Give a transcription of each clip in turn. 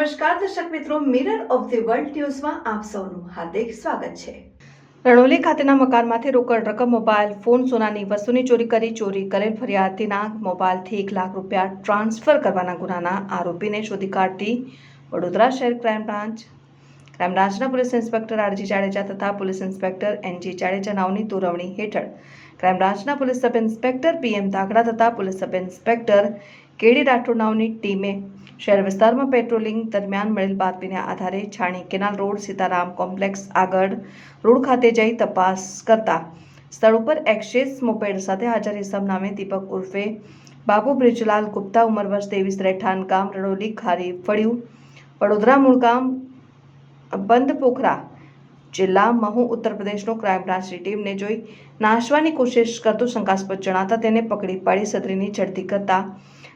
નમસ્કાર દર્શક મિત્રો, મિરર ઓફ ધી વર્લ્ડ ન્યૂઝમાં આપ સૌનું હાર્દિક સ્વાગત છે। રણોલી ખાતેના મકાનમાંથી રોકડ રકમ, મોબાઈલ ફોન, સોનાની વસ્તુની ચોરી કરી ચોરી કરેલ ફરિયાદીના મોબાઈલથી 1 લાખ રૂપિયા ટ્રાન્સફર કરવાના ગુનાના આરોપીને શોધી કાઢતી વડોદરા શહેર ક્રાઇમ બ્રાન્ચના પોલીસ ઇન્સ્પેક્ટર આરજી જાડેજા તથા પોલીસ ઇન્સ્પેક્ટર એનજી જાડેજા નાઓની તોરવણી હેઠળ ક્રાઇમ બ્રાન્ચના પોલીસ સબ ઇન્સ્પેક્ટર પીએમ તાગડા તથા પોલીસ સબ ઇન્સ્પેક્ટર કેડી રાઠોડ નાઓની ટીમે શહેર વિસ્તારમાં પેટ્રોલિંગ દરમિયાન મળેલ બાતમીના આધારે છાણી કેનાલ રોડ સીતારામ કોમ્પ્લેક્સ આગળ રોડ ખાતે જઈ તપાસ કરતા સ્થળ ઉપર એક્સેસ મોપેડ સાથે હાજર ઇસમ નામે દીપક ઉર્ફે બાબુ બ્રિજરાલ ગુપ્તા, ઉંમર વર્ષ 23, રહેઠાણ ગામ રણોલી, ખારી ફળિયું, વડોદરા, મૂળ ગામ બંધપોખરા, જિલ્લા મહુ, ઉત્તર પ્રદેશનો ક્રાઇમ બ્રાન્ચની ટીમને જોઈ નાશવાની કોશિશ કરતું શંકાસ્પદ જણાતા તેને પકડી પાડી સદરીની ઝડપી કરતા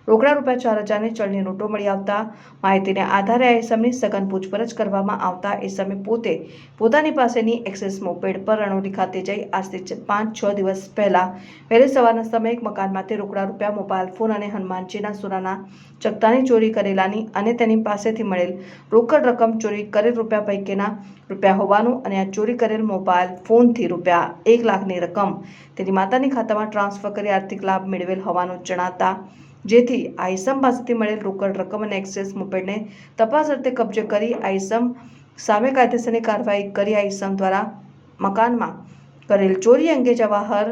રોકડા રૂપિયા 4,000 ની ચલણી નોટો મળી આવતા માહિતીને આધારે આ ઇસમની સઘન પૂછપરછ કરવામાં આવતા ઇસમે પોતાની પાસેની એક્સેસ મોપેડ પર રણોલી ખાતે જઈ આજથી 5-6 દિવસ પહેલા વહેલી સવારના સમયે એક મકાનમાંથી રોકડા રૂપિયા, મોબાઈલ ફોન અને હનુમાનજીના સોનાના ચકતાની ચોરી કરેલાની અને તેની પાસેથી મળેલ રોકડ રકમ ચોરી કરેલ રૂપિયા પૈકીના રૂપિયા હોવાનું અને આ ચોરી કરેલ મોબાઈલ ફોનથી રૂપિયા 1 લાખની રકમ તેની માતાની ખાતામાં ટ્રાન્સફર કરી આર્થિક લાભ મેળવેલ હોવાનું જણાતા જેથી આ ઇસમ પાસેથી મળેલ રોકડ રકમ અને એક્સેસ મોપેડને તપાસ અર્થે કબજે કરી આ ઇસમ સામે કાયદેસરની કાર્યવાહી કરી આ ઇસમ દ્વારા મકાનમાં કરેલ ચોરી અંગે જવાહર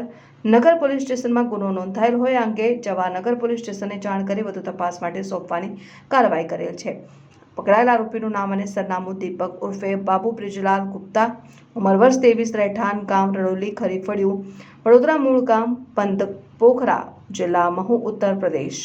નગર પોલીસ સ્ટેશનમાં ગુનો નોંધાયેલ હોય અંગે જવાહરનગર પોલીસ સ્ટેશનને જાણ કરી વધુ તપાસ માટે સોંપવાની કાર્યવાહી કરેલ છે। પકડાયેલ આરોપીનું નામ અને સરનામું દીપક ઉર્ફે બાબુ બ્રિજરાલ ગુપ્તા, ઉંમર વર્ષ 23, રહેઠાણ ગામ રણોલી, ખરી ફળિયું, વડોદરા, મૂળ ગામ બંધપોખરા, જિલ્લા મહુ, ઉત્તર પ્રદેશ।